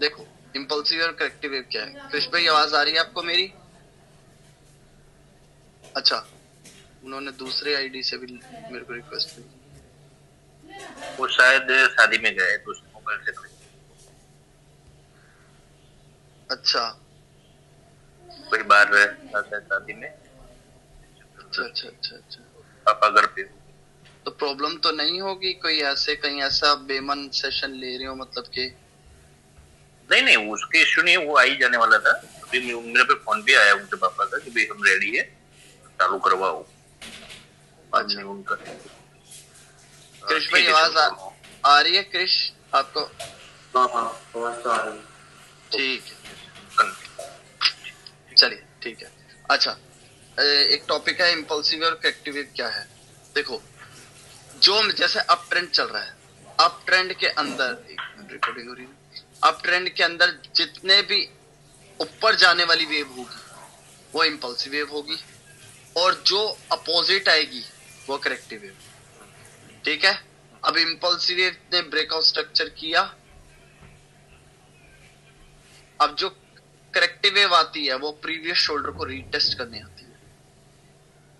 देखो इम्पल्सिव और corrective wave क्या है। कृष्ण भाई आवाज आ रही है आपको मेरी? अच्छा, उन्होंने दूसरे आईडी से भी मेरे को रिक्वेस्ट की। वो शायद शादी में गए तो उसको मोबाइल से अच्छा कोई बार शादी में। अच्छा अच्छा अच्छा अच्छा। पापा घर पे। तो प्रॉब्लम तो नहीं होगी कोई ऐसे कहीं ऐसा बेमन सेशन ले रहे हो मतलब कि? नहीं नहीं, उसके इश्यू नहीं, वो आई जाने वाला था। अभी मेरे पे फोन भी आया उनके पापा का कि भाई हम रेडी है, चालू करवाओ। अच्छा उनका कृष्ण भाई आवाज आ रही है कृष आपको? हाँ हाँ, आवाज तो आ रही है। ठीक है चलिए ठीक है। अच्छा एक टॉपिक है इम्पल्सिव और करेक्टिव वेव क्या है। देखो जो जैसे अप ट्रेंड चल रहा है, अप ट्रेंड के अंदर रिकॉर्डिंग हो रही है, अप ट्रेंड के अंदर जितने भी ऊपर जाने वाली वेव होगी वो इम्पल्सिव वेव होगी, और जो अपोजिट आएगी वो करेक्टिव वेव। ठीक है, अब इम्पल्सिव वेव ने ब्रेकआउट स्ट्रक्चर किया, अब जो करेक्टिव वेव आती है वो प्रीवियस शोल्डर को रीटेस्ट करने आती है।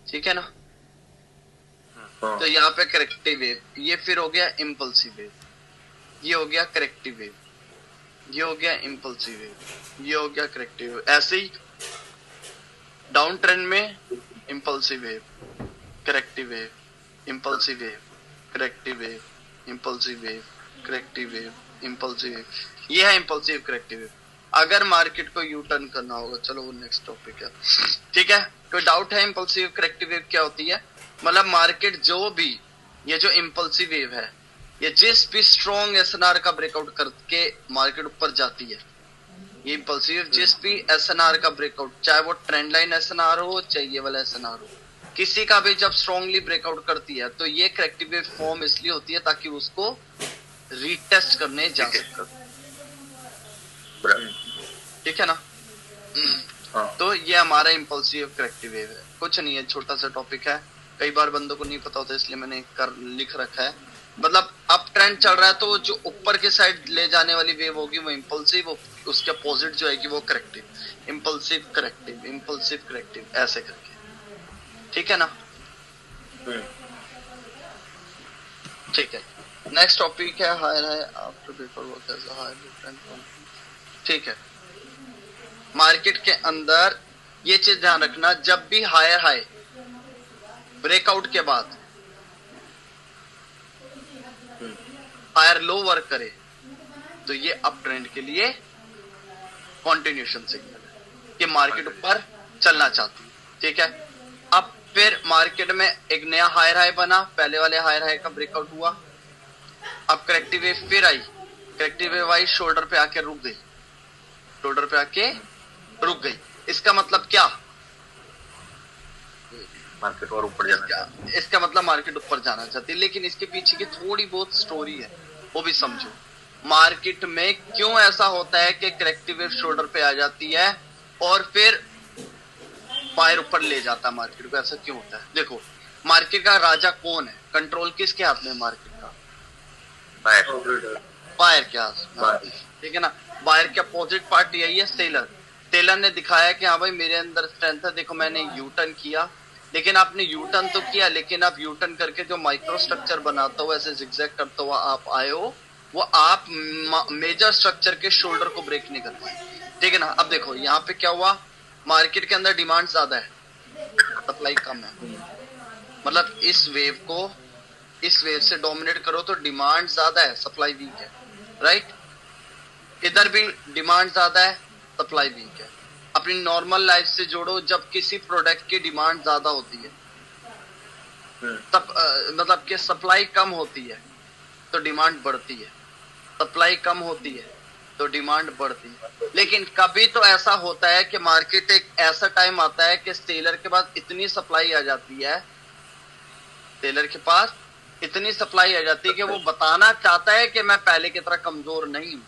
ठीक है ना? तो यहाँ पे करेक्टिव वेव, ये फिर हो गया इम्पल्सिव वेव, ये हो गया करेक्टिव वेव, ये हो गया इम्पल्सिव वेव, ये हो गया करेक्टिव वेव। ऐसे ही डाउन ट्रेंड में impulsive wave, corrective wave, impulsive wave, corrective wave, impulsive wave, corrective wave, impulsive wave, ये है इम्पल्सिव करेक्टिव वेव। अगर मार्केट को यू टर्न करना होगा, चलो वो नेक्स्ट टॉपिक है। ठीक है, कोई डाउट है इम्पल्सिव करेक्टिव वेव क्या होती है? मतलब मार्केट जो भी, ये जो इम्पल्सिव वेव है, ये जिस भी स्ट्रॉन्ग एसएनआर का ब्रेकआउट करके मार्केट ऊपर जाती है, ये इम्पल्सिव जिस भी एसएनआर का ब्रेकआउट, चाहे वो ट्रेंड लाइन एसएनआर हो चाहे ये वाला एसएनआर हो, किसी का भी जब स्ट्रांगली ब्रेकआउट करती है तो ये करेक्टिव वेव फॉर्म इसलिए होती है ताकि उसको रीटेस्ट करने जा सके। ठीक है ना? तो ये हमारा इम्पल्सिव करेक्टिव वेव है, कुछ नहीं है, छोटा सा टॉपिक है, कई बार बंदों को नहीं पता होता इसलिए मैंने लिख रखा है। मतलब अप ट्रेंड चल रहा है तो जो ऊपर के साइड ले जाने वाली वेव होगी वो इम्पल्सिव, उसके अपोजिट जो आएगी वो corrective, impulsive corrective, impulsive corrective, ऐसे करके। ठीक है ना? ठीक है, नेक्स्ट टॉपिक है हायर है after before work as a higher trend. ठीक है, मार्केट के अंदर ये चीज ध्यान रखना, जब भी हायर हाई ब्रेकआउट के बाद हायर लो वर्क करे तो ये अप ट्रेंड के लिए कंटिन्यूएशन सिग्नल है कि मार्केट ऊपर चलना चाहती है। ठीक है, अब फिर मार्केट में एक नया हायर हाई बना, पहले वाले हायर हाई का ब्रेकआउट हुआ, अब करेक्टिव वेव फिर आई, करेक्टिव वेव आई, शोल्डर पे आके रुक गई, शोल्डर पे आके रुक गई। इसका मतलब क्या? मार्केट और ऊपर जाना, इसका मतलब मार्केट ऊपर जाना चाहती है, लेकिन इसके पीछे की थोड़ी बहुत स्टोरी है, वो भी समझो। मार्केट में क्यों ऐसा होता है कि करेक्टिव वेव शोल्डर पे आ जाती है और फिर बायर ऊपर ले जाता है मार्केट को, ऐसा क्यों होता है? देखो मार्केट का राजा कौन है, कंट्रोल किसके हाथ में है मार्केट का? बायर के हाथ में। ठीक है ना? बायर के अपोजिट पार्टी यही है सेलर। सेलर ने दिखाया कि हाँ भाई मेरे अंदर स्ट्रेंथ है, देखो मैंने यू टर्न किया, लेकिन आपने यू टर्न तो किया, लेकिन आप यू टर्न करके जो माइक्रो स्ट्रक्चर बनाता हो, ऐसे जिगजैग करता हुआ आप आए हो, वो आप मेजर स्ट्रक्चर के शोल्डर को ब्रेक नहीं कर पाए। ठीक है ना? अब देखो यहाँ पे क्या हुआ, मार्केट के अंदर डिमांड ज्यादा है, सप्लाई कम है। मतलब इस वेव से डोमिनेट करो तो डिमांड ज्यादा है, सप्लाई वीक है, राइट? इधर भी डिमांड ज्यादा है, सप्लाई वीक है। अपनी नॉर्मल लाइफ से जोड़ो, जब किसी प्रोडक्ट की डिमांड ज्यादा होती है तब मतलब कि सप्लाई कम होती है तो डिमांड बढ़ती है, सप्लाई कम होती है तो डिमांड बढ़ती है। लेकिन कभी तो ऐसा होता है कि मार्केट एक ऐसा टाइम आता है कि सेलर के पास इतनी सप्लाई आ जाती है, सेलर के पास इतनी सप्लाई आ जाती है कि वो बताना चाहता है कि मैं पहले की तरह कमजोर नहीं हूं,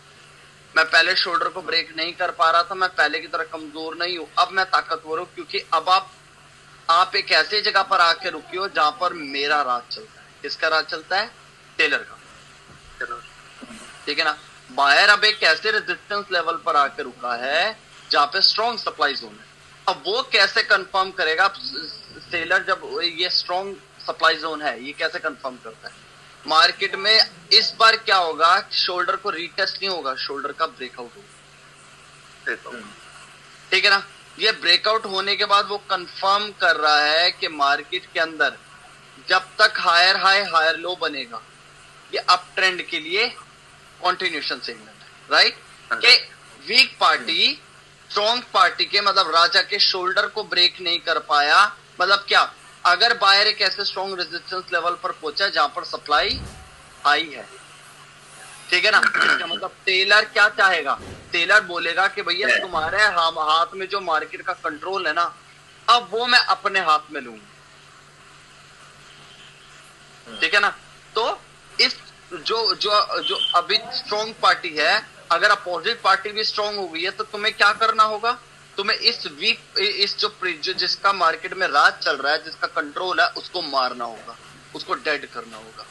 मैं पहले शोल्डर को ब्रेक नहीं कर पा रहा था, मैं पहले की तरह कमजोर नहीं हूं, अब मैं ताकतवर हूं, क्योंकि अब आप एक ऐसी जगह पर आके रुकी हो जहां पर मेरा राज चलता है। किसका राज चलता है? टेलर का। ठीक है ना? बायर अब एक ऐसे रेजिस्टेंस लेवल पर आकर रुका है जहां पे स्ट्रॉन्ग सप्लाई जोन है। अब वो कैसे कंफर्म करेगा? सेलर जब ये स्ट्रॉन्ग सप्लाई जोन है, ये कैसे कंफर्म करता है? मार्केट में इस बार क्या होगा, शोल्डर को रीटेस्ट नहीं होगा, शोल्डर का ब्रेकआउट होगा। ठीक है ना? ये ब्रेकआउट होने के बाद वो कंफर्म कर रहा है कि मार्केट के अंदर जब तक हायर हाई हायर लो बनेगा, ये अप ट्रेंड के लिए कंटिन्यूएशन सिग्नल है, राइट? कि वीक पार्टी स्ट्रॉन्ग पार्टी के, मतलब राजा के शोल्डर को ब्रेक नहीं कर पाया। मतलब क्या, अगर बायर एक ऐसे स्ट्रॉन्ग रेजिस्टेंस लेवल पर पहुंचा जहां पर सप्लाई हाई है, ठीक है ना? इसका मतलब टेलर क्या चाहेगा? टेलर बोलेगा कि भैया तुम्हारे हाथ में जो मार्केट का कंट्रोल है ना, अब वो मैं अपने हाथ में लूंगा। ठीक है ना? तो इस जो जो जो अभी स्ट्रॉन्ग पार्टी है, अगर अपोजिट पार्टी भी स्ट्रॉन्ग हो गई है, तो तुम्हें क्या करना होगा? तुम्हें इस वीक, इस जो जिसका मार्केट में राज चल रहा है, जिसका कंट्रोल है, उसको मारना होगा, उसको डेड करना होगा।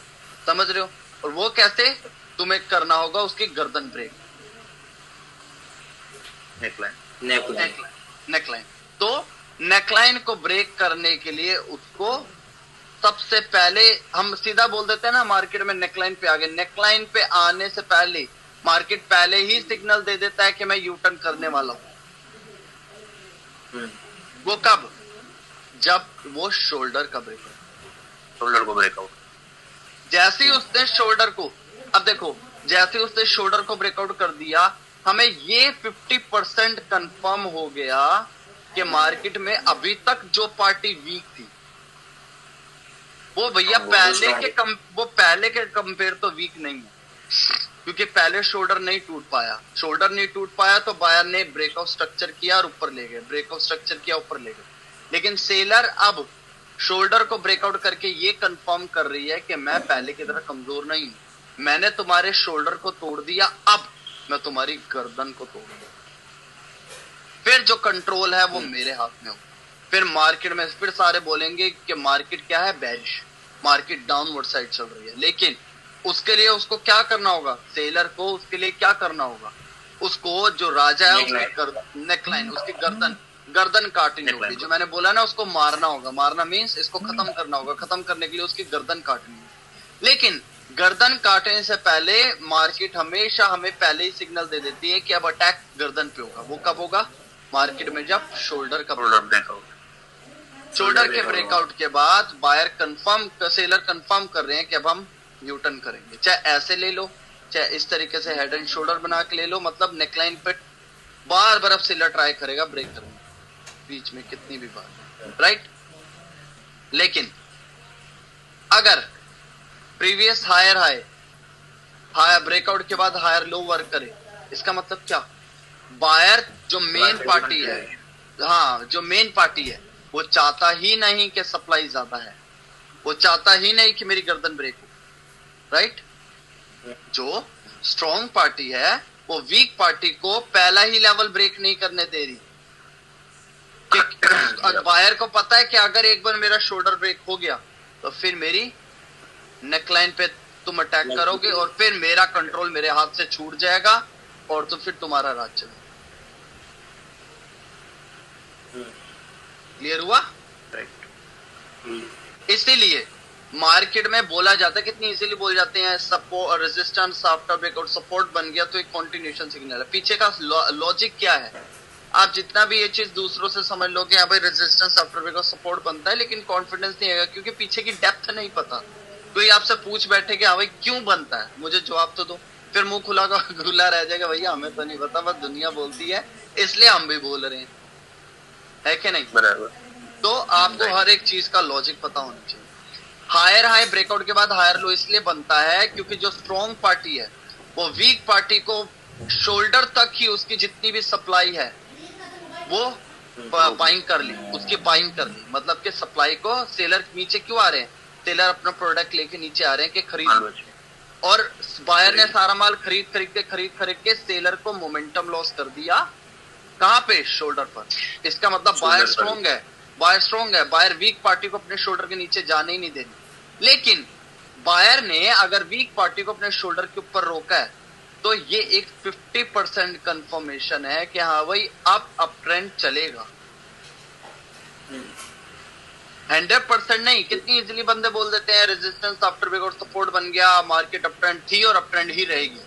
समझ रहे हो? और वो कैसे तुम्हें करना होगा? उसकी गर्दन ब्रेक, नेकलाइन। तो नेकलाइन को ब्रेक करने के लिए उसको सबसे पहले हम सीधा बोल देते हैं ना, मार्केट में नेकलाइन पे आ गए। नेकलाइन पे आने से पहले मार्केट पहले ही सिग्नल दे देता है कि मैं यू टर्न करने वाला हूं। वो कब? जब वो शोल्डर का ब्रेकआउट, शोल्डर को ब्रेकआउट, जैसे ही उसने शोल्डर को, अब देखो, जैसे उसने शोल्डर को ब्रेकआउट कर दिया, हमें ये 50% कंफर्म हो गया कि मार्केट में अभी तक जो पार्टी वीक थी, वो भैया पहले के कंपेयर तो वीक नहीं है, क्योंकि पहले शोल्डर नहीं टूट पाया, तो बायर ने ब्रेकआउट स्ट्रक्चर किया और ऊपर ले गए, ब्रेकआउट स्ट्रक्चर किया, ऊपर ले गए। लेकिन सेलर अब शोल्डर को ब्रेकआउट करके ये कंफर्म कर रही है कि मैं पहले की तरह कमजोर नहीं हूं, मैंने तुम्हारे शोल्डर को तोड़ दिया, अब मैं तुम्हारी गर्दन को तोड़ूंगा। फिर जो कंट्रोल है वो मेरे हाथ में होगा। फिर मार्केट में फिर सारे बोलेंगे कि मार्केट क्या है, बेरिश, मार्केट डाउनवर्ड साइड चल रही है। लेकिन उसके लिए उसको क्या करना होगा? सेलर को उसके लिए क्या करना होगा? उसको जो राजा है उसकी नेकलाइन, उसकी गर्दन काटनी होगी। जो मैंने बोला ना, उसको मारना होगा। मारना मीन्स इसको खत्म करना होगा। खत्म करने के लिए उसकी गर्दन काटनी होगी। लेकिन गर्दन काटने से पहले मार्केट हमेशा हमें पहले ही सिग्नल दे देती है कि अब अटैक गर्दन पे होगा। वो कब होगा? मार्केट में जब शोल्डर का ब्रेकआउट, शोल्डर के ब्रेकआउट के बाद बायर सेलर कंफर्म कर रहे हैं कि अब हम यू टर्न करेंगे। चाहे ऐसे ले लो, चाहे इस तरीके से हेड एंड शोल्डर बना के ले लो। मतलब नेकलाइन पे बार बार अब सेलर ट्राई करेगा ब्रेक करने, बीच में कितनी भी बार, राइट? लेकिन अगर प्रीवियस हायर हाई ब्रेकआउट के बाद हायर लो वर्क करे, इसका मतलब क्या? बायर जो मेन पार्टी है, हाँ, जो मेन पार्टी है, वो चाहता ही नहीं कि सप्लाई ज्यादा है, वो चाहता ही नहीं कि मेरी गर्दन ब्रेक हो, राइट? जो स्ट्रॉन्ग पार्टी है वो वीक पार्टी को पहला ही लेवल ब्रेक नहीं करने दे रही। बायर को पता है कि अगर एक बार मेरा शोल्डर ब्रेक हो गया तो फिर मेरी नेकलाइन पे तुम अटैक करोगे और फिर मेरा कंट्रोल मेरे हाथ से छूट जाएगा और तो फिर तुम्हारा राज चलेगा। क्लियर हुआ? इसीलिए मार्केट में बोला जाता है, कितनी इजीली बोल जाते हैं, support, resistance after breakout, support बन गया तो एक कंटिन्यूएशन सिग्नल है। पीछे का लॉजिक क्या है? आप जितना भी ये चीज दूसरों से समझ लो कि हाँ भाई रेजिस्टेंस आफ्टर ब्रेकआउट सपोर्ट बनता है, लेकिन कॉन्फिडेंस नहीं आएगा क्योंकि पीछे की डेप्थ नहीं पता। कोई आपसे पूछ बैठे कि हाँ भाई क्यों बनता है, मुझे जवाब तो दो, फिर मुंह खुला रह जाएगा, भैया हमें तो नहीं पता, बस दुनिया बोलती है इसलिए हम भी बोल रहे हैं, है कि नहीं? बराबर। तो आपको हर एक चीज का लॉजिक पता होना चाहिए। हायर हाई ब्रेकआउट के बाद हायर लो इसलिए बनता है क्योंकि जो स्ट्रॉन्ग पार्टी है वो वीक पार्टी को शोल्डर तक ही उसकी जितनी भी सप्लाई है वो बाइंग कर ली, उसकी बाइंग कर ली। मतलब कि सप्लाई को सेलर नीचे क्यों आ रहे हैं? सेलर अपना प्रोडक्ट लेके नीचे आ रहे हैं कि खरीद, और बायर ने सारा माल खरीद के सेलर को मोमेंटम लॉस कर दिया। कहां पे? शोल्डर पर। इसका मतलब बायर स्ट्रॉन्ग है, बायर वीक पार्टी को अपने शोल्डर के नीचे जाने ही नहीं देनी। लेकिन बायर ने अगर वीक पार्टी को अपने शोल्डर के ऊपर रोका है तो ये एक 50% कंफर्मेशन है कि हाँ भाई अब ट्रेंड चलेगा। 100% नहीं, कितनी इजीली बंदे बोल देते हैं रेजिस्टेंस आफ्टर ब्रेकआउट सपोर्ट बन गया, मार्केट अप ट्रेंड थी और अप ट्रेंड ही रहेगी,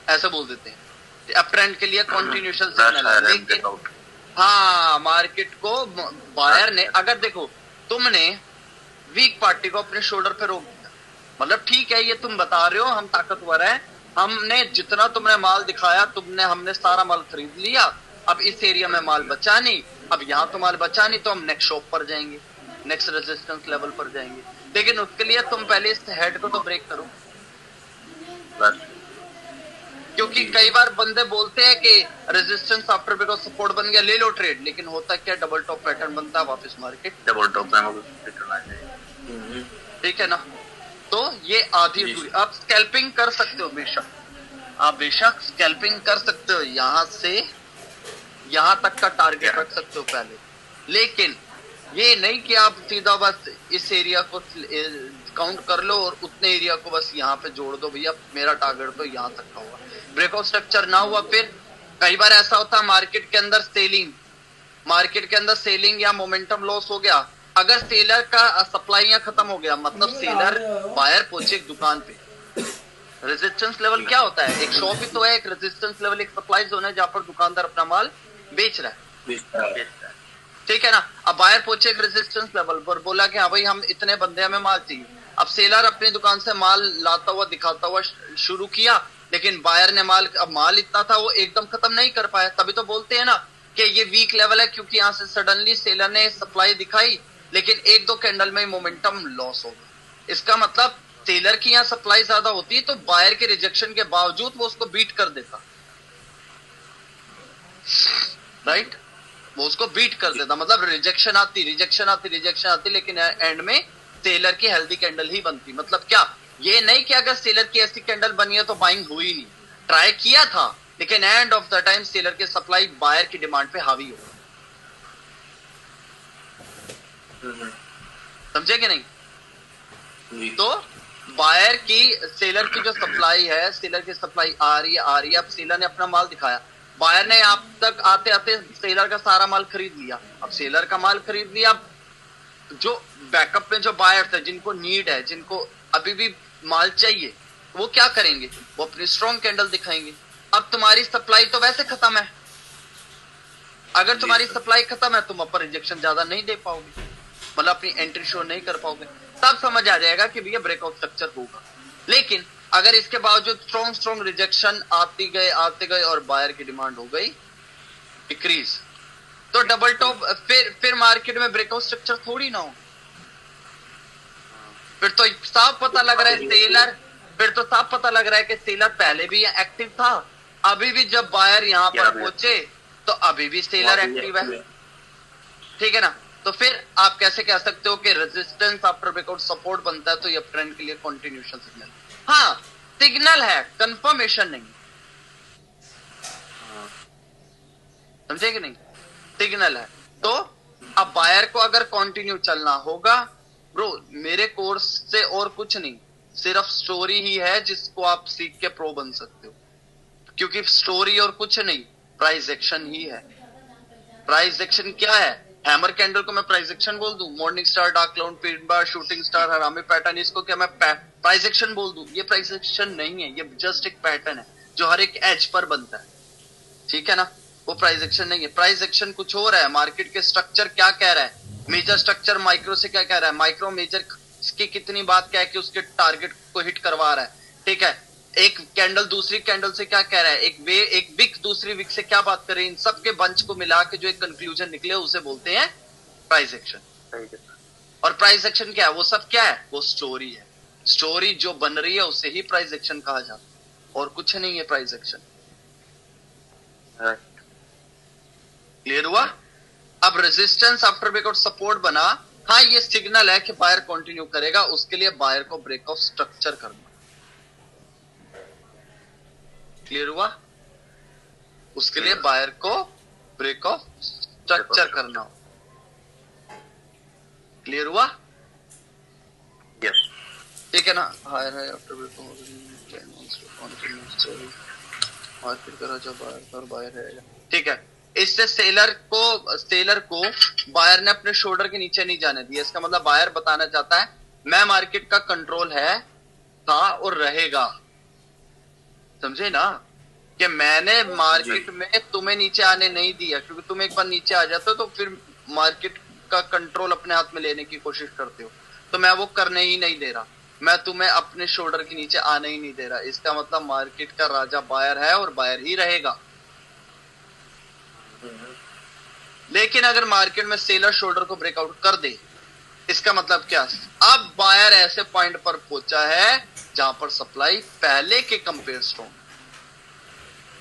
ऐसे बोल देते हैं। अप ट्रेंड के लिए कंटिन्यूएशन सिग्नल है, लेकिन हाँ मार्केट को बायर ने, अगर देखो तुमने वीक पार्टी को अपने शोल्डर पे रोक दिया, मतलब ठीक है ये तुम बता रहे हो हम ताकतवर है, हमने जितना तुमने माल दिखाया हमने सारा माल खरीद लिया, अब इस एरिया में माल बचा नहीं, अब यहाँ तो माल बचा नहीं, तो हम नेक्स्ट शॉप पर जाएंगे, नेक्स्ट रेजिस्टेंस लेवल पर जाएंगे। लेकिन उसके लिए तुम पहले इस हेड को तो ब्रेक करो, क्योंकि कई बार बंदे बोलते हैं कि रेजिस्टेंस आफ्टर ब्रेकआउट सपोर्ट बन गया ले लो ट्रेड, लेकिन होता क्या डबल टॉप पैटर्न बनता है, वापस मार्केट डबल टॉप में रिटर्न आ जाएगा। ठीक है ना। तो ये आधी अधूरी, आप स्कैल्पिंग कर सकते हो बेशक, आप बेशक स्कैल्पिंग कर सकते हो, यहां से यहां तक का टारगेट रख सकते हो पहले, लेकिन ये नहीं कि आप सीधा बस इस एरिया को काउंट कर लो और उतने एरिया को बस यहाँ पे जोड़ दो, भैया मेरा टारगेट तो यहाँ तक का हुआ, ब्रेकआउट स्ट्रक्चर ना हुआ। फिर कई बार ऐसा होता है मार्केट के अंदर सेलिंग या मोमेंटम लॉस हो गया, अगर सेलर का सप्लाई यहाँ खत्म हो गया, मतलब सेलर बायर पहुंचे एक दुकान पे, रेजिस्टेंस लेवल क्या होता है, एक शॉप ही तो है, एक रेजिस्टेंस लेवल एक सप्लाई जोन है जहां पर दुकानदार अपना माल बेच रहा है, ठीक है ना। अब बायर पहुंचे एक रेजिस्टेंस लेवल पर, बोला कि हाँ भाई हम इतने बंदे हमें माल चाहिए, अब सेलर अपनी दुकान से माल लाता हुआ दिखाता हुआ शुरू किया, लेकिन बायर ने माल इतना था वो एकदम खत्म नहीं कर पाया, तभी तो बोलते हैं ना कि ये वीक लेवल है, क्योंकि यहाँ से सडनली सेलर ने सप्लाई दिखाई, लेकिन एक दो कैंडल में मोमेंटम लॉस हो गया। इसका मतलब सेलर की यहाँ सप्लाई ज्यादा होती है तो बायर के रिजेक्शन के बावजूद वो उसको बीट कर देता, राइट, वो उसको बीट कर देता, मतलब रिजेक्शन आती, लेकिन एंड में सेलर की हेल्दी कैंडल ही बनती। मतलब क्या, ये नहीं कि अगर सेलर की ऐसी कैंडल बनी है तो बाइंग हुई नहीं, ट्राई किया था, लेकिन end of the time seller की सप्लाई बायर की डिमांड पे हावी हो, समझे कि नहीं। तो बायर की सेलर की जो सप्लाई है, सेलर की सप्लाई आ रही है, अब सेलर ने अपना माल दिखाया, बायर ने आप तक आते आते सेलर का सारा माल खरीद लिया, अब सेलर का माल खरीद लिया, जो बैकअप में जो बायर थे जिनको नीड है, जिनको अभी भी माल चाहिए, वो क्या करेंगे, वो अपनी स्ट्रॉन्ग कैंडल दिखाएंगे। अब तुम्हारी सप्लाई तो वैसे खत्म है, अगर तुम्हारी सप्लाई खत्म है तुम अपर रिजेक्शन ज्यादा नहीं दे पाओगे, मतलब अपनी एंट्री शो नहीं कर पाओगे, तब समझ आ जाएगा कि भैया ब्रेकआउट स्ट्रक्चर होगा। लेकिन अगर इसके बावजूद स्ट्रॉन्ग रिजेक्शन आते गए और बायर की डिमांड हो गई डिक्रीज, तो डबल टॉप फिर मार्केट में ब्रेकआउट स्ट्रक्चर थोड़ी ना हो, फिर तो साफ पता लग रहा है कि सेलर पहले भी एक्टिव था, अभी भी जब बायर यहाँ पर पहुंचे तो अभी भी सेलर एक्टिव है, ठीक है ना। तो फिर आप कैसे कह सकते हो कि रेजिस्टेंस आफ्टर ब्रेकआउट सपोर्ट बनता है, तो ये ट्रेंड के लिए कंटिन्यूएशन सिग्नल, हाँ सिग्नल है, कंफर्मेशन नहीं, समझे कि नहीं, सिग्नल है। तो अब बायर को अगर कंटिन्यू चलना होगा, ब्रो मेरे कोर्स से और कुछ नहीं, सिर्फ स्टोरी ही है जिसको आप सीख के प्रो बन सकते हो, क्योंकि स्टोरी और कुछ नहीं, प्राइस एक्शन ही है। प्राइस एक्शन क्या है, हैमर कैंडल को मैं प्राइस एक्शन बोल दूं, morning star, dark cloud, period bar, shooting star, harami pattern, इसको क्या मैं प्राइस एक्शन बोल दूं, ये प्राइस एक्शन नहीं है, ये जस्ट एक पैटर्न है जो हर एक एज पर बनता है, ठीक है ना, वो प्राइस एक्शन नहीं है। प्राइस एक्शन कुछ और है, मार्केट के स्ट्रक्चर क्या कह रहा है, मेजर स्ट्रक्चर माइक्रो से क्या कह रहा है, माइक्रो मेजर की कितनी बात क्या है कि उसके टारगेट को हिट करवा रहा है, ठीक है, एक कैंडल दूसरी कैंडल से क्या कह रहा है, एक विक दूसरी विक से क्या बात कर रही है, इन सब के बंच को मिला के जो एक कंक्लूजन निकले उसे बोलते हैं प्राइस एक्शन। और प्राइस एक्शन क्या है, वो सब क्या है, वो स्टोरी है, स्टोरी जो बन रही है उसे ही प्राइस एक्शन कहा जाता है, और कुछ नहीं है प्राइस एक्शन। क्लियर हुआ। अब रेजिस्टेंस आफ्टर ब्रेकआउट सपोर्ट बना, हाँ ये सिग्नल है कि बायर कंटिन्यू करेगा, उसके लिए बायर को ब्रेक ऑफ स्ट्रक्चर करना। क्लियर हुआ, उसके लिए बायर को ब्रेक ऑफ स्ट्रक्चर करना। क्लियर हुआ, यस, ठीक है ना। Higher high after break market का राजा बायर और बायर रहेगा, ठीक है। इससे सेलर को बायर ने अपने शोल्डर के नीचे नहीं जाने दिया। इसका मतलब बायर बताना चाहता है मैं मार्केट का कंट्रोल है, था और रहेगा। समझे ना कि मैंने मार्केट में तुम्हें नीचे आने नहीं दिया, क्योंकि तुम एक बार नीचे आ जाते हो तो फिर मार्केट का कंट्रोल अपने हाथ में लेने की कोशिश करते हो, तो मैं वो करने ही नहीं दे रहा। मैं तुम्हें अपने शोल्डर के नीचे आने ही नहीं दे रहा। इसका मतलब मार्केट का राजा बायर है और बायर ही रहेगा। लेकिन अगर मार्केट में सेलर शोल्डर को ब्रेकआउट कर दे, इसका मतलब क्या, अब बायर ऐसे पॉइंट पर पहुंचा है जहां पर सप्लाई पहले के कंपेयर स्ट्रॉन्ग,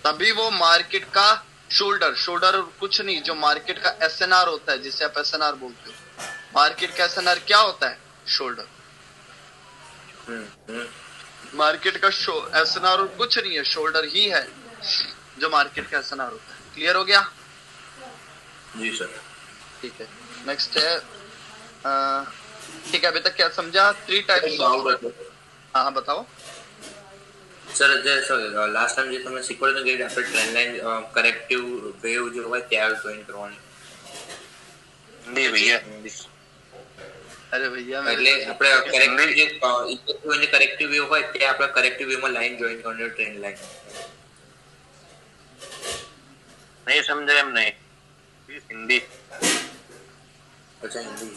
तभी वो मार्केट का शोल्डर कुछ नहीं, जो मार्केट का एसएनआर होता है, जिसे आप एसएनआर बोलते हो, मार्केट का एसएनआर क्या होता है, शोल्डर। मार्केट का एसएनआर कुछ नहीं है, शोल्डर ही है जो मार्केट का एसएनआर होता है। क्लियर हो गया? जी सर। ठीक है, नेक्स्ट है। ठीक है, अभी तक क्या समझा? 3 टाइप्स। हाँ बताओ सर। जैसे लास्ट टाइम જે તમે શીખવાડ્યું કે આપણે ટ્રેન્ડ લાઈન કરેક્ટિવ વેવ जो હોય ત્યાં જોઈન કરવાની। नहीं भैया हिंदी। अरे भैया એટલે આપણે કરેક્ટિવ જે ઇફેક્ટિવ અને કરેક્ટિવ વેવ હોય ત્યાં આપણે કરેક્ટિવ વેવ માં લાઈન જોઈન કરવાની ટ્રેન્ડ લાઈન। नहीं समझे हम नहीं हिंदी। अच्छा हिंदी।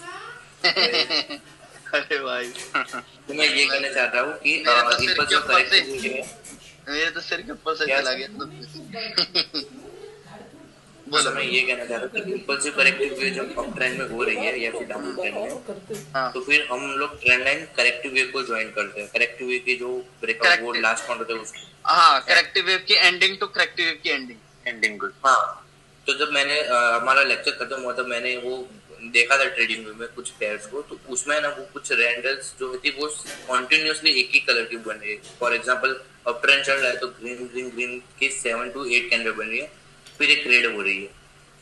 अरे भाई तो मैं ये कहना चाहता हूँ कि मेरे तो सिर के ऊपर से चला गया। बोलो। मैं ये कहना चाह रहा हूँ कि इम्पल्सिव करेक्टिव वेव जब अप ट्रेंड में हो रही है या फिर डाउन ट्रेंड में, हाँ। तो फिर हम लोग ट्रेंड लाइन करेक्टिव वेव को ज्वाइन करते हैं। करेक्टिव वेव की जो ब्रेकआउट वो लास्ट पॉइंट होता है उसको, हाँ, करेक्टिव वेव की एंडिंग टू करेक्टिव वेव की एंडिंग को। हाँ, तो जब मैंने हमारा लेक्चर खत्म हुआ था, मैंने वो देखा था ट्रेडिंग में कुछ पेयर्स को, तो उसमें ना वो कुछ रैंडल्स जो होती वो कॉन्टिन्यूसली एक ही कलर की बन रही है। फॉर एग्जांपल अब ट्रेंड चल रहा है तो ग्रीन ग्रीन ग्रीन की 7 to 8 कैंडल बन रही है, फिर एक रेड हो रही है,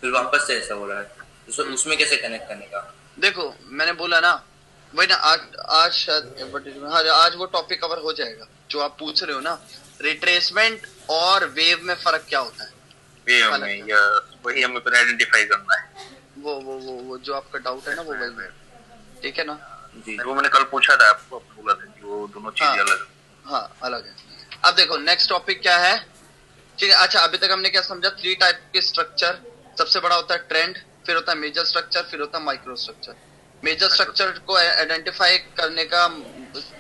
फिर वापस से ऐसा हो रहा है। तो उसमें कैसे कनेक्ट करने का? देखो मैंने बोला ना वही ना, आज शायद आज वो टॉपिक कवर हो जाएगा जो आप पूछ रहे हो ना, रिट्रेसमेंट और वेव में फर्क क्या होता है। वेव में या वही हमें फिर आइडेंटिफाई करना है। वो जो आपका डाउट है ना वो वही है, ठीक है ना जी। वो मैंने कल पूछा था आपको, बोला था कि वो दोनों चीजें अलग है। हाँ अलग है। अब देखो नेक्स्ट टॉपिक क्या है, ठीक है। अच्छा अभी तक हमने क्या समझा, 3 टाइप के स्ट्रक्चर। सबसे बड़ा होता है ट्रेंड, फिर होता है मेजर स्ट्रक्चर, फिर होता है माइक्रो स्ट्रक्चर। मेजर स्ट्रक्चर को आइडेंटिफाई करने का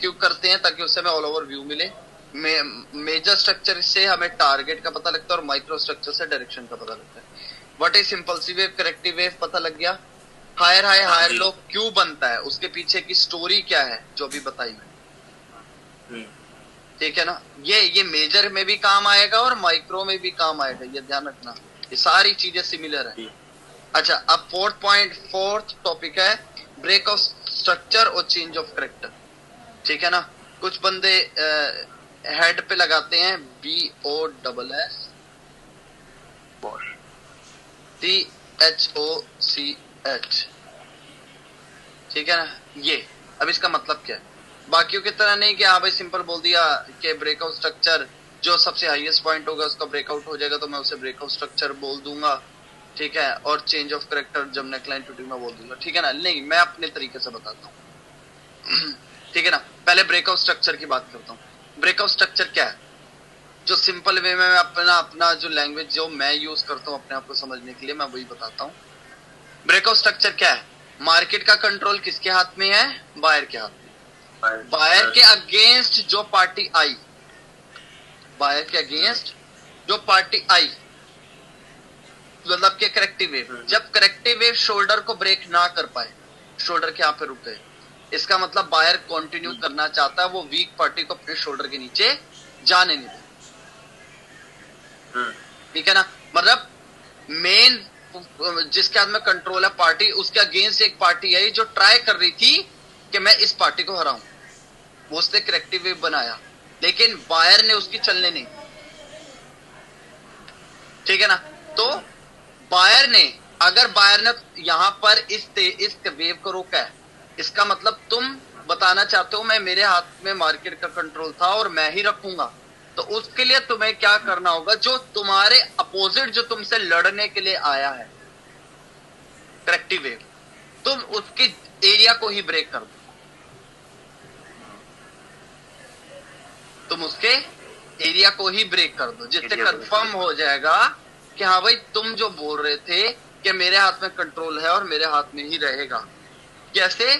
क्यों करते हैं, ताकि उससे हमें ऑल ओवर व्यू मिले। मेजर स्ट्रक्चर से हमें टारगेट का पता लगता है और माइक्रो स्ट्रक्चर से डायरेक्शन का पता लगता है। What is impulsive wave, corrective wave पता लग गया। हायर हाई हायर लो क्यों बनता है, उसके पीछे की स्टोरी क्या है जो अभी बताई मैंने, ठीक है ना। ये मेजर में भी काम आएगा और माइक्रो में भी काम आएगा, ये ध्यान रखना। ये सारी चीजें सिमिलर है। अच्छा अब फोर्थ टॉपिक है ब्रेक ऑफ स्ट्रक्चर और चेंज ऑफ करेक्टर, ठीक है ना। कुछ बंदे हेड पे लगाते हैं BOSS CHOCH, ठीक है ना। ये अब इसका मतलब क्या है, बाकियों की तरह नहीं कि हाँ भाई सिंपल बोल दिया कि ब्रेकआउट स्ट्रक्चर जो सबसे हाईएस्ट पॉइंट होगा उसका ब्रेकआउट हो जाएगा तो मैं उसे ब्रेकआउट स्ट्रक्चर बोल दूंगा, ठीक है। और चेंज ऑफ करेक्टर जब नेकलाइन टूटी मैं बोल दूंगा, ठीक है ना। नहीं, मैं अपने तरीके से बताता हूँ, ठीक है ना। पहले ब्रेकआउट स्ट्रक्चर की बात करता हूँ। ब्रेकआउट स्ट्रक्चर क्या है, जो सिंपल वे में अपना जो लैंग्वेज जो मैं यूज करता हूँ अपने आप को समझने के लिए, मैं वही बताता हूँ। ब्रेकआउट स्ट्रक्चर क्या है, मार्केट का कंट्रोल किसके हाथ में है, बायर के हाथ में। बायर के अगेंस्ट जो पार्टी आई, बायर के अगेंस्ट जो पार्टी आई, मतलब के करेक्टिव वेव, जब करेक्टिव वेव शोल्डर को ब्रेक ना कर पाए, शोल्डर के यहाँ पे रुक गए, इसका मतलब बायर कंटिन्यू करना चाहता है, वो वीक पार्टी को अपने शोल्डर के नीचे जाने नहीं दे, ठीक है ना। मतलब मेन जिसके हाथ में कंट्रोल है पार्टी, उसके अगेंस्ट एक पार्टी आई जो ट्राई कर रही थी कि मैं इस पार्टी को हराऊं, वो उसने करेक्टिव वेव बनाया, लेकिन बायर ने उसकी चलने नहीं, ठीक है ना। तो बायर ने, अगर बायर ने यहां पर इस वेव को रोका है, इसका मतलब तुम बताना चाहते हो मैं, मेरे हाथ में मार्केट का कंट्रोल था और मैं ही रखूंगा, तो उसके लिए तुम्हें क्या करना होगा, जो तुम्हारे अपोजिट जो तुमसे लड़ने के लिए आया है करेक्टिव वेव, तुम उसके एरिया को ही ब्रेक कर दो। तुम उसके एरिया को ही ब्रेक कर दो, जिससे कंफर्म हो जाएगा कि हाँ भाई तुम जो बोल रहे थे कि मेरे हाथ में कंट्रोल है और मेरे हाथ में ही रहेगा। कैसे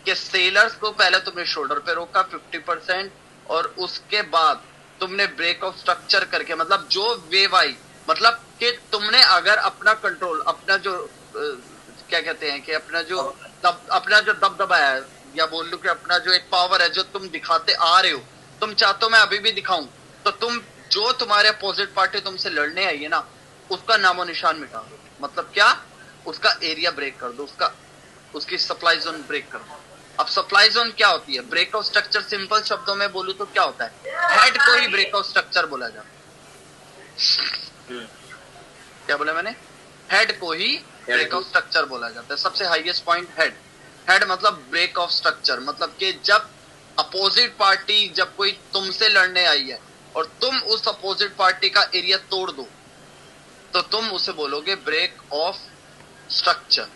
कि सेलर्स को पहले तुमने शोल्डर पे रोका 50%, और उसके बाद तुमने ब्रेक ऑफ स्ट्रक्चर करके, मतलब जो वेव आई, मतलब कि तुमने अगर अपना कंट्रोल, अपना जो क्या कहते हैं कि अपना जो दबदबा है, या बोल लो कि अपना जो एक पावर है जो तुम दिखाते आ रहे हो, तुम चाहते हो मैं अभी भी दिखाऊं, तो तुम जो तुम्हारे अपोजिट पार्टी तुमसे लड़ने आई है ना, उसका नामो निशान मिटा दो। मतलब क्या, उसका एरिया ब्रेक कर दो, उसकी सप्लाई जोन ब्रेक कर दो। अब सप्लाई जोन क्या होती है, ब्रेक ऑफ स्ट्रक्चर सिंपल शब्दों में बोलूं तो क्या होता है, हेड को ही ब्रेक ऑफ स्ट्रक्चर बोला जाता है। क्या बोला मैंने, हेड को ही ब्रेक ऑफ स्ट्रक्चर बोला जाता है। सबसे हाईएस्ट पॉइंट हेड मतलब ब्रेक ऑफ स्ट्रक्चर, मतलब कि जब अपोजिट पार्टी, जब कोई तुमसे लड़ने आई है और तुम उस अपोजिट पार्टी का एरिया तोड़ दो, तो तुम उसे बोलोगे ब्रेक ऑफ स्ट्रक्चर।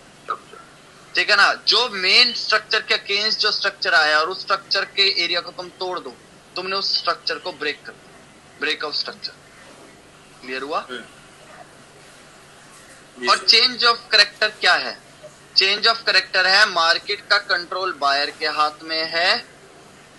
ठीक है ना, जो मेन स्ट्रक्चर के अगेंस्ट जो स्ट्रक्चर आया और उस स्ट्रक्चर के एरिया को तुम तोड़ दो, तुमने उस स्ट्रक्चर को ब्रेक कर दिया, ब्रेक ऑफ स्ट्रक्चर। क्लियर हुआ। और चेंज ऑफ कैरेक्टर क्या है, चेंज ऑफ कैरेक्टर है मार्केट का कंट्रोल बायर के हाथ में है।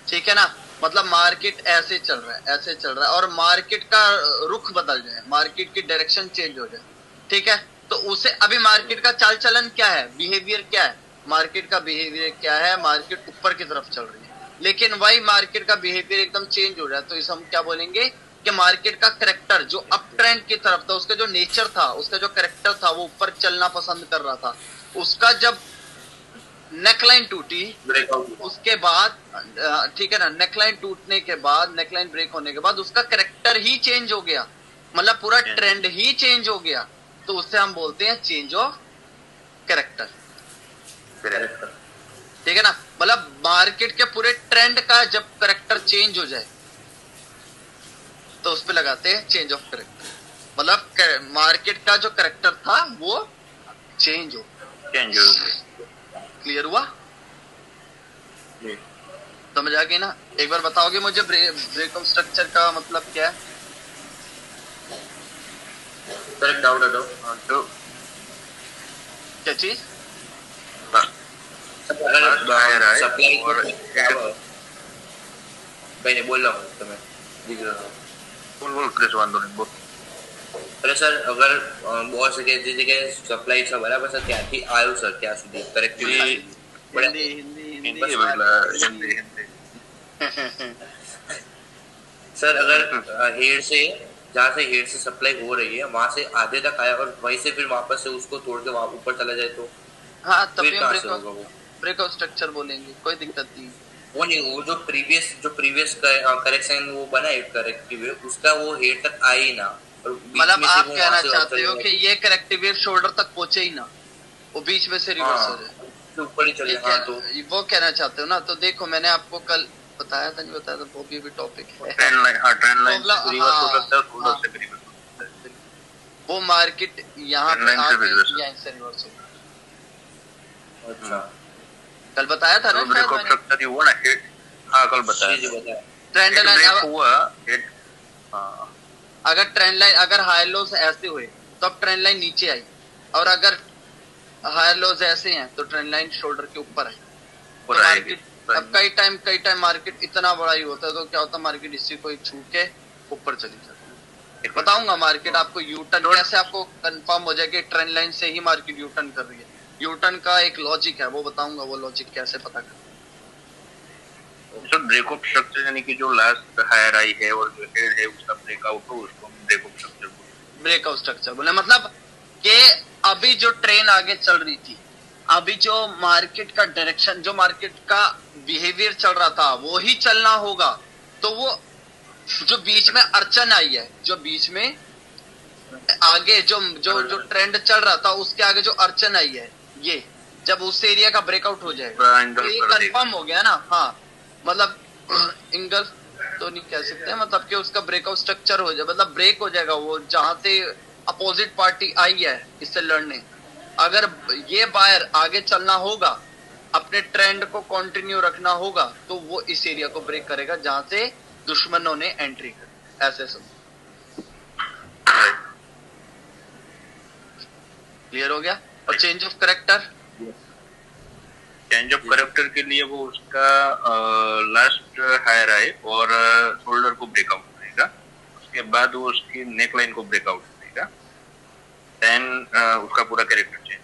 ठीक है ना, मतलब मार्केट ऐसे चल रहा है, ऐसे चल रहा है, और मार्केट का रुख बदल जाए, मार्केट की डायरेक्शन चेंज हो जाए। ठीक है, तो उसे अभी मार्केट का चाल चलन क्या है, बिहेवियर क्या है, मार्केट का बिहेवियर क्या है, मार्केट ऊपर की तरफ चल रही है, लेकिन वही मार्केट का बिहेवियर एकदम चेंज हो रहा है, तो इसे हम क्या बोलेंगे कि मार्केट का कैरेक्टर जो अप ट्रेंड की तरफ था, उसका जो नेचर था, उसका जो कैरेक्टर था, वो ऊपर चलना पसंद कर रहा था, उसका जब नेकलाइन टूटी उसके बाद, ठीक है ना, नेकलाइन टूटने के बाद, नेकलाइन ब्रेक होने के बाद उसका कैरेक्टर ही चेंज हो गया, मतलब पूरा ट्रेंड ही चेंज हो गया, तो उससे हम बोलते हैं चेंज ऑफ कैरेक्टर। ठीक है ना, मतलब मार्केट के पूरे ट्रेंड का जब कैरेक्टर चेंज हो जाए तो उस पे लगाते हैं चेंज ऑफ कैरेक्टर, मतलब मार्केट का जो कैरेक्टर था वो चेंज हो। क्लियर हुआ, समझ आ गई ना। एक बार बताओगे मुझे ब्रेक ऑफ स्ट्रक्चर का मतलब क्या है। सर डाउट है तो क्या चीज, सप्लाई नहीं बोल रहा हूँ तुम्हें, बोल क्रिस वांदो नहीं बोल। अरे सर अगर बहुत से जे जगह सप्लाई છે બરાબર સર ત્યાંથી આવ્યું સર ત્યાં સુધી કરેક્ટલી हिंदी हिंदी हिंदी हिंदी सर अगर हेड से जहाँ से हेड से सप्लाई हो रही है वहां से आधे तक आया और वहीं से फिर वापस से उसको तोड़ के वहां ऊपर चला जाए तो हाँ तभी हम ब्रेक ऑफ स्ट्रक्चर बोलेंगे, कोई दिक्कत नहीं। वो नहीं, वो जो प्रीवियस करेक्शन वो बना है करेक्टिव उसका वो हेड तक आए ही ना, मतलब आप कहना चाहते हो कि ये करेक्टिव वेव शोल्डर तक पहुंचे ही ना, वो बीच में से रिवर्स हो जाए, ऊपर ही चले। हाँ तो वो कहना चाहते हो ना। तो देखो मैंने आपको कल बताया था, नहीं बताया था, वो भी टॉपिक है, ट्रेंड लाइन रिवर्स हो सकता है, शोल्डर से भी रिवर्स हो सकता है। वो मार्केट यहाँ पे आके यहाँ से रिवर्स हो। अच्छा कल बताया था ना, ब्रेक ऑफ स्ट्रक्चर ही हुआ ना, हेड। हाँ कल बताया, ट्रेंड लाइन हुआ हेड। हाँ अगर ट्रेंड लाइन, अगर हाई लोज ऐसे हुए तो अब ट्रेंड लाइन नीचे आई, और अगर हायर लोज ऐसे हैं तो ट्रेंड लाइन शोल्डर के ऊपर है। तो मार्केट अब कई टाइम मार्केट इतना बड़ा ही होता है, तो क्या होता है मार्केट इसी को छू के ऊपर चली जाती है। बताऊंगा मार्केट आपको यूटर्न कैसे आपको कंफर्म हो जाए कि ट्रेंड लाइन से ही मार्केट यूटर्न कर रही है। यूटर्न का एक लॉजिक है, वो बताऊंगा, वो लॉजिक कैसे पता कर। तो ब्रेक ऑफ स्ट्रक्चर यानी कि जो लास्ट हायर आई है और जो हेड है उसका ब्रेकआउट हो, उसको ब्रेक ऑफ स्ट्रक्चर बोलते। ब्रेक ऑफ स्ट्रक्चर बोले मतलब कि अभी जो ट्रेन आगे चल रही थी, अभी जो मार्केट का डायरेक्शन, जो मार्केट का बिहेवियर चल रहा था वो ही चलना होगा, तो वो जो बीच में अड़चन आई है, जो बीच में आगे जो ट्रेंड चल रहा था उसके आगे जो अड़चन आई है, ये जब उस एरिया का ब्रेकआउट हो जाएगा तो ये कंफर्म हो गया ना। हाँ मतलब इंगल्फ तो नहीं कह सकते, मतलब कि उसका ब्रेकआउट स्ट्रक्चर हो जाए, मतलब ब्रेक हो जाएगा वो जहां से अपोजिट पार्टी आई है इससे लड़ने। अगर ये बायर आगे चलना होगा, अपने ट्रेंड को कंटिन्यू रखना होगा, तो वो इस एरिया को ब्रेक करेगा जहां से दुश्मनों ने एंट्री करी। ऐसे सब क्लियर हो गया। और change of character, change of character के लिए वो उसका लास्ट हायर आए और शोल्डर को ब्रेकआउट करेगा, उसके बाद वो उसकी नेक लाइन को ब्रेकआउट करेगा, देन उसका पूरा कैरेक्टर चेंज।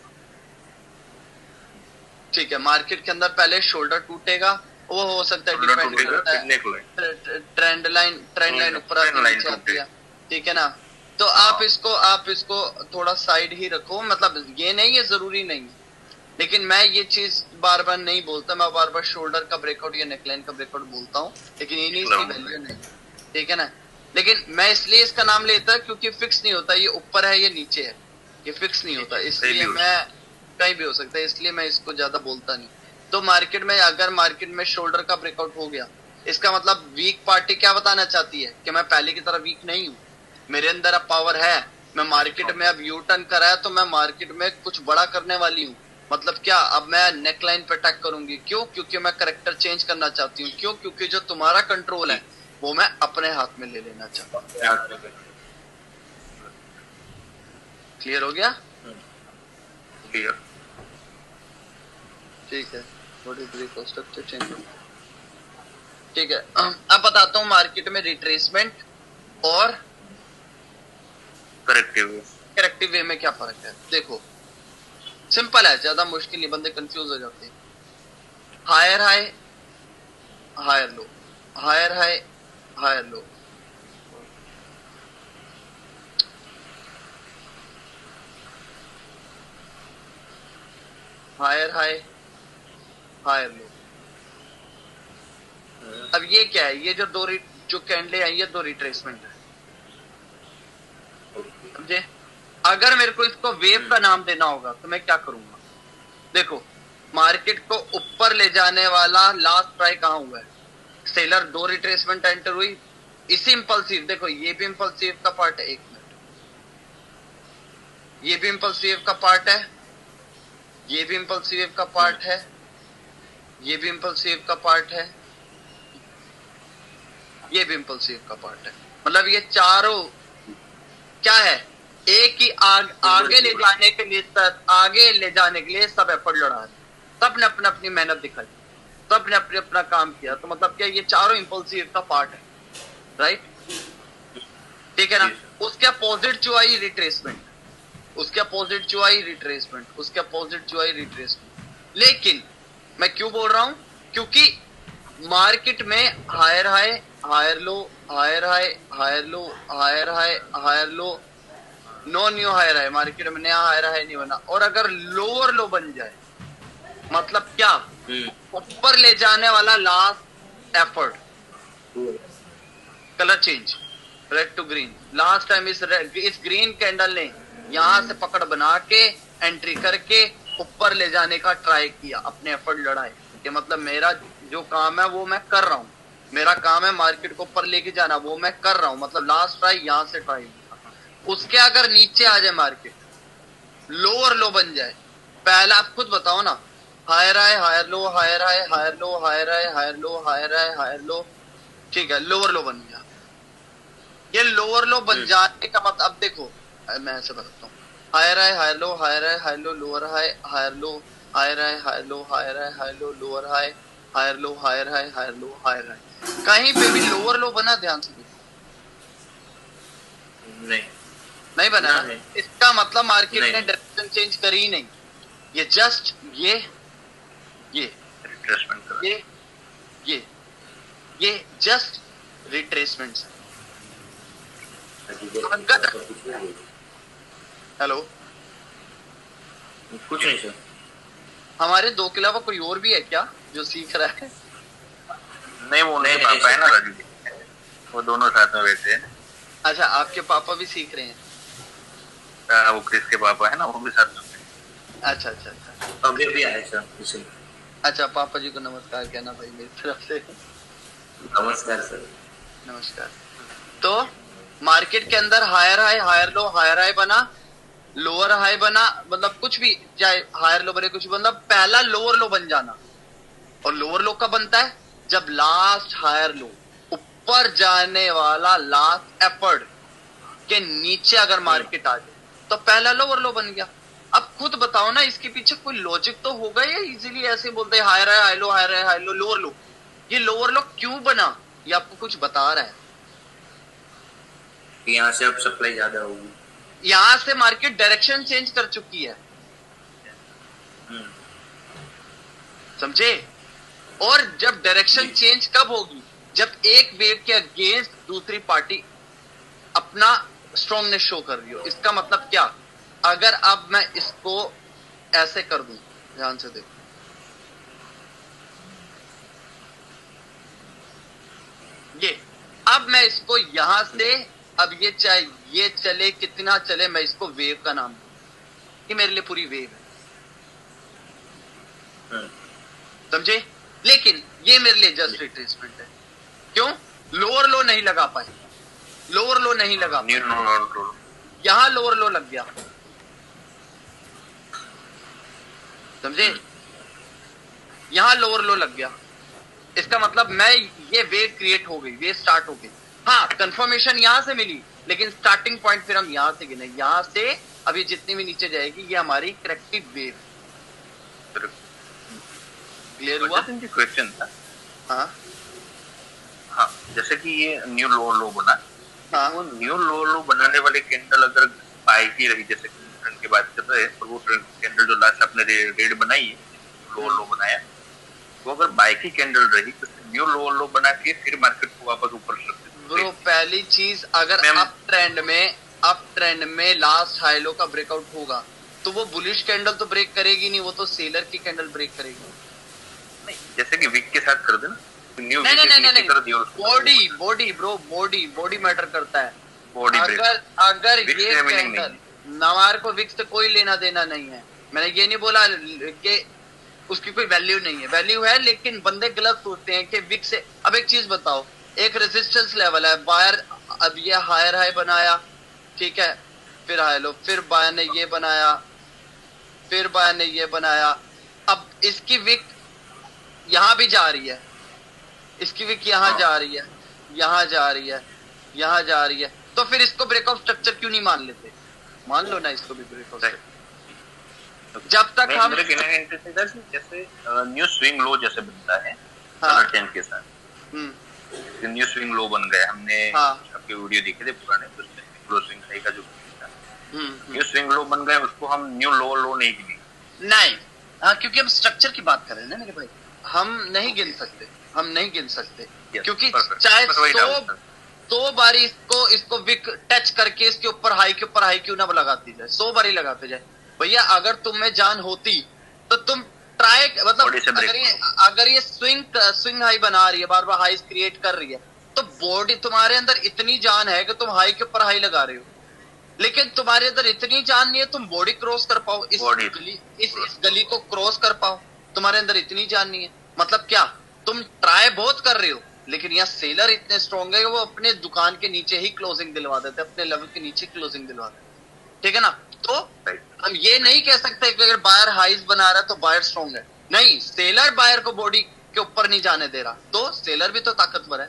ठीक है। मार्केट के अंदर पहले शोल्डर टूटेगा, वो हो सकता है डिपेंड करता है ट्रेंड लाइन ऊपर आती है, ठीक है ना। तो आप इसको थोड़ा साइड ही रखो, मतलब ये नहीं है, जरूरी नहीं, लेकिन मैं ये चीज बार बार नहीं बोलता, मैं बार बार शोल्डर का ब्रेकआउट या नेकलाइन का ब्रेकआउट बोलता हूँ, लेकिन ये नहीं इसकी वैल्यू नहीं, ठीक है ना। लेकिन मैं इसलिए इसका नाम लेता क्योंकि फिक्स नहीं होता, ये ऊपर है ये नीचे है, ये फिक्स नहीं होता, इसलिए मैं कहीं भी हो सकता है, इसलिए मैं इसको ज्यादा बोलता नहीं। तो मार्केट में अगर मार्केट में शोल्डर का ब्रेकआउट हो गया, इसका मतलब वीक पार्टी क्या बताना चाहती है कि मैं पहले की तरह वीक नहीं हूँ, मेरे अंदर अब पावर है, मैं मार्केट में अब यू टर्न करा है तो मैं मार्केट में कुछ बड़ा करने वाली हूँ। मतलब क्या, अब मैं नेक लाइन पे अटैक करूंगी, क्यों? क्योंकि मैं करेक्टर चेंज करना चाहती हूँ। क्यों? क्योंकि जो तुम्हारा कंट्रोल है वो मैं अपने हाथ में ले लेना चाहता हूँ। क्लियर हो गया? क्लियर। ठीक है। ठीक है, अब बताता हूँ मार्केट में रिट्रेसमेंट और करेक्टिव वे में क्या फर्क है। देखो सिंपल है, ज्यादा मुश्किल नहीं, बंदे कंफ्यूज हो जाते हैं। Higher high higher low, higher high higher low, higher high higher low. अब ये क्या है, ये जो कैंडले हैं ये दो रिट्रेसमेंट है, समझे। अगर मेरे को इसको वेव का नाम देना होगा तो मैं क्या करूंगा। देखो मार्केट को ऊपर ले जाने वाला लास्ट ट्राई कहां हुआ है, सेलर दो रिट्रेसमेंट एंटर हुई, इसी इंपल्सिव, देखो ये भी इंपल्सिव का पार्ट है, एक मिनट, ये भी इंपल्सिव का पार्ट है, ये भी इंपल्सिव का पार्ट है, ये भी इंपल्सिव का पार्ट है, ये भी इंपल्सिव का पार्ट है। मतलब ये चारों क्या है, एक ही आगे ले जाने के लिए, आगे ले जाने के लिए सब एफर्ट लड़ा है, सबने अपने अपनी मेहनत दिखाई, सबने अपने अपना काम किया। तो मतलब क्या, ये चारों इंपल्सिव का पार्ट है, राइट, ठीक है ना। उसके अपोजिट जो आई रिट्रेसमेंट, उसके अपोजिट जो आई रिट्रेसमेंट, उसके अपोजिट जो आई रिट्रेसमेंट। लेकिन मैं क्यों बोल रहा हूं, क्योंकि मार्केट में higher high higher low, higher high higher low, higher high higher low, no new higher high, market में नया हायर हाई नहीं बना। और अगर लोअर लो बन जाए, मतलब क्या, ऊपर ले जाने वाला last effort, colour change red to green. Last time इस ग्रीन कैंडल ने यहां से पकड़ बना के एंट्री करके ऊपर ले जाने का ट्राई किया, अपने एफर्ट लड़ाए कि मतलब मेरा जो काम है वो मैं कर रहा हूं, मेरा काम है मार्केट को ऊपर लेके जाना, वो मैं कर रहा हूं। मतलब लास्ट ट्राई यहां से ट्राई, उसके अगर नीचे आ जाए मार्केट, लोअर लो बन जाए, पहले आप खुद बताओ ना, higher high higher low, higher high higher low, higher high higher low, higher high higher low, ठीक है, लोअर लो बन गया। ये लोअर लो बन जाने का मतलब, अब देखो मैं ऐसे बताता हूँ, higher high higher low, higher high higher low, lower high higher low, higher high higher low, higher high higher low, lower high higher low, higher high higher low, higher high. कहीं पे भी लोअर लो बना, ध्यान से देखो, नहीं बना ना। इसका मतलब मार्केट ने डायरेक्शन चेंज करी ही नहीं, ये जस्ट ये जस्ट रिट्रेसमेंट है। हेलो, कुछ नहीं सर। हमारे दो के अलावा कोई और भी है क्या जो सीख रहा है? नहीं, वो नहीं पापा है ना राजू जी, वो दोनों साथ में बैठे हैं। अच्छा, आपके पापा भी सीख रहे हैं? वो क्रिस के पापा है ना, वो भी साथ में। अच्छा अच्छा अच्छा, अभी भी आए सर इसे। अच्छा, पापा जी को नमस्कार कहना भाई मेरी तरफ से। नमस्कार सर। नमस्कार। तो मार्केट के अंदर higher high, higher low, higher high बना, लोअर हाई बना, मतलब कुछ भी, चाहे हायर लो बने, कुछ भी, मतलब पहला लोअर लो बन जाना। और लोअर लो कब बनता है? जब लास्ट हायर लो, ऊपर जाने वाला लास्ट एफर्ट के नीचे अगर मार्केट आ जाए तो पहला लोअर लो बन गया। अब खुद बताओ ना, इसके पीछे कोई लॉजिक तो होगा या इजीली ऐसे बोलते हैं higher high, high low, higher high, high low, lower low. ये लोअर लो क्यों बना, ये आपको कुछ बता रहा है? यहाँ से अब सप्लाई ज्यादा होगी, यहां से मार्केट डायरेक्शन चेंज कर चुकी है, समझे? और जब डायरेक्शन चेंज कब होगी? जब एक वेव के अगेंस्ट दूसरी पार्टी अपना स्ट्रॉन्गनेस शो कर रही हो। इसका मतलब क्या? अगर अब मैं इसको ऐसे कर दूं, ध्यान से देखो, ये अब मैं इसको यहां से, अब ये चाहे ये चले कितना चले, मैं इसको वेव का नाम दूं, ये मेरे लिए पूरी वेव है, समझे? लेकिन ये मेरे लिए जस्ट रिट्रेसमेंट है। क्यों? लोअर लो नहीं लगा पाए, लोअर लो नहीं लगा पाए, यहां लोअर लो लग गया, समझे? यहां लोअर लो लग गया, इसका मतलब मैं, ये वेव क्रिएट हो गई, वेव स्टार्ट हो गई। हाँ, कंफर्मेशन यहां से मिली, लेकिन स्टार्टिंग पॉइंट फिर हम यहां से गिने, यहां से अब ये जितनी भी नीचे जाएगी ये हमारी करेक्टिव वेव। क्लियर हुआ? क्वेश्चन था। हाँ हाँ, जैसे कि ये न्यू लोअर लो बना, हाँ, वो न्यू लोअर लो बनाने वाले कैंडल अगर बाय की रही, जैसे कि ट्रेंड की बात कर रहे हैं, और वो कैंडल जो लास्ट आपने रेड बनाई है, लोअर लो बनाया, वो अगर बाय की कैंडल रही तो न्यू लोअर लो बना के फिर मार्केट को वापस ऊपर सकते। ब्रो पहली चीज, अगर अप ट्रेंड में लास्ट हाई लो का ब्रेकआउट होगा तो वो बुलिश कैंडल तो ब्रेक करेगी नहीं, वो तो सेलर की कैंडल ब्रेक करेगी। नहीं, जैसे कि वीक के साथ कर देना, न्यू नहीं नहीं नहीं कर दिया, बॉडी मैटर करता है। बॉडी अगर ये कैंडल, नवार को विक्स से कोई लेना देना नहीं है, मैंने ये नहीं बोला कि उसकी कोई वैल्यू नहीं है, वैल्यू है, लेकिन बंदे गलत सोचते हैं कि विक्स से। अब एक चीज बताओ, एक रेजिस्टेंस लेवल है, बायर अब ये हायर हाई बनाया, ठीक है, फिर हाई लो, फिर बायर ने ये बनाया, फिर बायर ने ये बनाया, अब इसकी विक यहां भी जा रही है, इसकी विक यहां जा रही है, यहां जा रही है, यहां जा रही है, तो फिर इसको ब्रेकआउट स्ट्रक्चर क्यों नहीं मान लेते? मान लो ना इसको भी ब्रेकआउट स्ट्रक्चर। जब तक हम जैसे न्यू स्विंग लो जैसे बनता है हाँ, टेंट के साथ, न्यू स्विंग लो बन गए, हमने आपके वीडियो देखे थे पुराने, तो लो स्विंग हाई का जो था, न्यू स्विंग लो बन गए, उसको हम न्यू लोअर लो नहीं गिनेंगे। नहीं, हाँ, क्योंकि हम स्ट्रक्चर की बात कर रहे हैं ना मेरे भाई, हम नहीं गिन सकते, हम नहीं गिन सकते, क्योंकि चाहे 100 बारी इसको विक टच करके इसके ऊपर हाई क्यों ना लगाती जाए, 100 बारी लगाते जाए भैया, अगर तुम में जान होती तो तुम ट्राई, मतलब अगर ये स्विंग हाई बना रही है, बार बार हाई क्रिएट कर रही है, तो बॉडी तुम्हारे अंदर इतनी जान है कि तुम हाई के ऊपर हाई लगा रहे हो, लेकिन तुम्हारे अंदर इतनी जान नहीं है तुम बॉडी क्रॉस कर पाओ, इस गली को क्रॉस कर पाओ, तुम्हारे अंदर इतनी जान नहीं है। मतलब क्या, तुम ट्राई बहुत कर रहे हो, लेकिन यहाँ सेलर इतने स्ट्रॉन्ग है कि वो अपने दुकान के नीचे ही क्लोजिंग दिलवा देते, अपने लेवल के नीचे क्लोजिंग दिलवा देते, ठीक है ना? तो हम ये नहीं कह सकते कि अगर बायर हाइज बना रहा है तो बायर स्ट्रॉन्ग है, नहीं, सेलर बायर को बॉडी के ऊपर नहीं जाने दे रहा, तो सेलर भी तो ताकतवर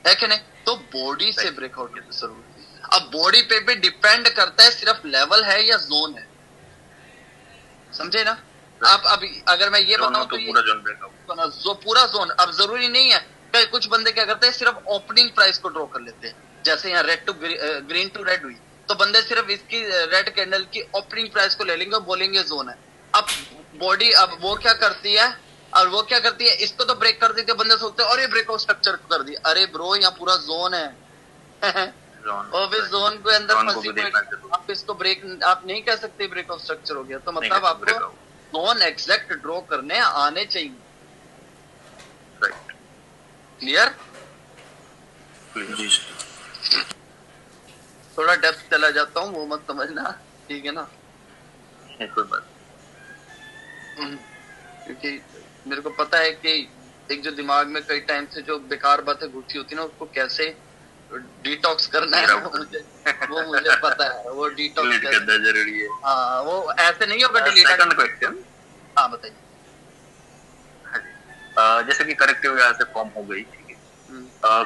है कि नहीं? तो बॉडी से ब्रेकआउट की जरूरत है। अब बॉडी पे भी डिपेंड करता है सिर्फ लेवल है या जोन है, समझे ना? अब अगर मैं ये बताऊं तो पूरा जोन ब्रेकआउट, जो पूरा जोन, अब जरूरी नहीं है, कुछ बंदे क्या करते हैं सिर्फ ओपनिंग प्राइस को ड्रॉ कर लेते हैं, जैसे यहाँ red to green to red हुई, तो बंदे सिर्फ इसकी रेड कैंडल की ओपनिंग प्राइस को ले लेंगे और बोलेंगे जोन है। अब बॉडी, अब वो क्या करती है, और वो क्या करती है, इसको तो ब्रेक कर देते, बंदे सोचते हैं और ये ब्रेकआउट स्ट्रक्चर कर दिया, अरे ब्रो यहाँ पूरा जोन है और फिर जोन के अंदर फंसी, आप इसको ब्रेक, आप नहीं कह सकते ब्रेकआउट स्ट्रक्चर हो गया, तो मतलब आपको जोन एग्जैक्ट ड्रॉ करने आने चाहिए। क्लियर? थोड़ा डेप्थ चला जाता हूँ, वो मत समझना, ठीक है ना? कोई बात, क्योंकि मेरे को पता है कि एक जो दिमाग में कई टाइम से जो बेकार बातें घुसी होती है ना, उसको कैसे डिटॉक्स करना है वो मुझे पता है। वो डिटॉक्स करना जरूरी है। हाँ, वो ऐसे नहीं होगा डिलीट। Second question. हाँ बताइए। जैसे कि करेक्टिव यहाँ से फॉर्म हो गई, ठीक है।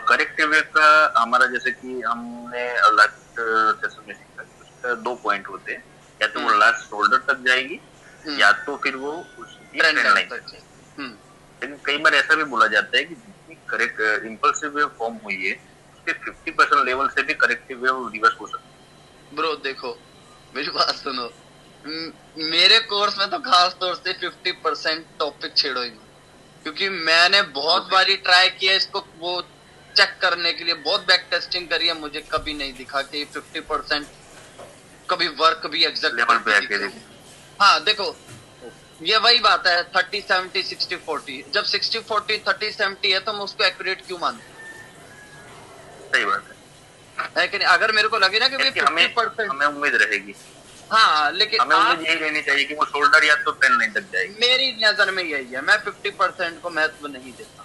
करेक्टिव का हमारा जैसे कि हमने लास्ट सेशन में सीखा, उसका 2 पॉइंट होते हैं, या तो वो लास्ट शोल्डर तक जाएगी या तो फिर वो उसकी ट्रेंड लाइन तक जाएगी। लेकिन कई बार ऐसा भी बोला जाता है कि जितनी करेक्ट इंपल्सिव वेव फॉर्म हुई है उसके 50% लेवल से भी करेक्टिव वेव रिवर्स हो सकती है। ब्रो देखो मेरी बात सुनो, मेरे कोर्स में तो खास तौर से 50% टॉपिक छेड़ो ही, क्योंकि मैंने बहुत बारी ट्राई किया इसको वो चेक करने के लिए, बहुत बैक टेस्टिंग करी है, मुझे कभी नहीं दिखा कि 50% कभी वर्क भी एग्जैक्ट लेवल पे आके। हाँ देखो ये वही बात है 30-70-60-40, जब 60-40 30-70 है तो मैं उसको एक्यूरेट क्यों मानूं? सही बात है कि नहीं? अगर मेरे को लगे ना कि 50% हमें उम्मीद रहेगी। हाँ लेकिन हमें उम्मीद यही लेनी चाहिए कि वो शोल्डर या तो ट्रेंड लाइन तक जाएगी। मेरी नजर में यही है, मैं 50% को महत्व नहीं देता।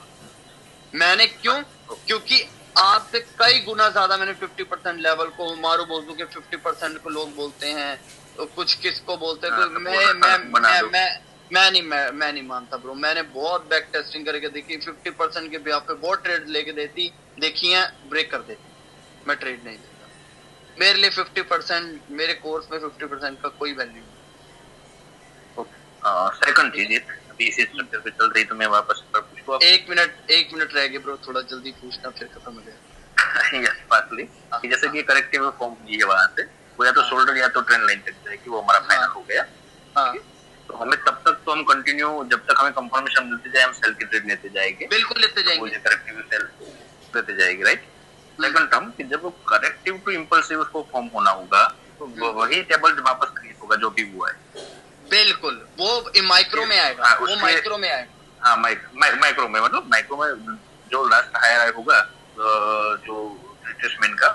मैंने क्यों? क्योंकि आपसे कई गुना ज्यादा मैंने 50% लेवल को मारू बोलूं कि 50% को लोग बोलते हैं तो कुछ किसको बोलते हैं। तो मैं नहीं मानता ब्रो। मैंने बहुत बैक टेस्टिंग करके देखी, 50% के ब्याह पे बहुत ट्रेड लेके देखी है, ब्रेक कर देती। मैं ट्रेड नहीं देता। मेरे लिए 50%, मेरे कोर्स में 50% का कोई वैल्यू नहीं। सेकंड चीज अभी इसी स्ट्रक्चर पे चल रही, तो मैं वापस पूछूं। एक मिनट रह गया ब्रो, थोड़ा जल्दी पूछना फिर खत्म हो जाएगा। Yes fastly. जैसे कि करेक्टिव फॉर्म ये वहां से वो या तो शोल्डर या तो ट्रेंड लाइन तक जाएगी, वो हमारा फाइनल हो गया। तो हमें तब तक तो हम कंटिन्यू, जब तक हमें कंफर्मेशन मिलती जाए हम सेल की ट्रेड लेते जाएंगे। बिल्कुल लेते जाएंगे, करेक्टिव सेल लेते जाएगी, राइट। सेकंड टर्म कि जब वो करेक्टिव टू इंपल्सिव उसको फॉर्म होना होगा तो वही टेबल वापस क्रिएट होगा जो भी हुआ है। बिल्कुल, वो माइक्रो में आएगा, वो माइक्रो में आएगा। हाँ माइक्रो में, मतलब माइक्रो में जो लास्ट हायर होगा जो रिट्रेसमेंट का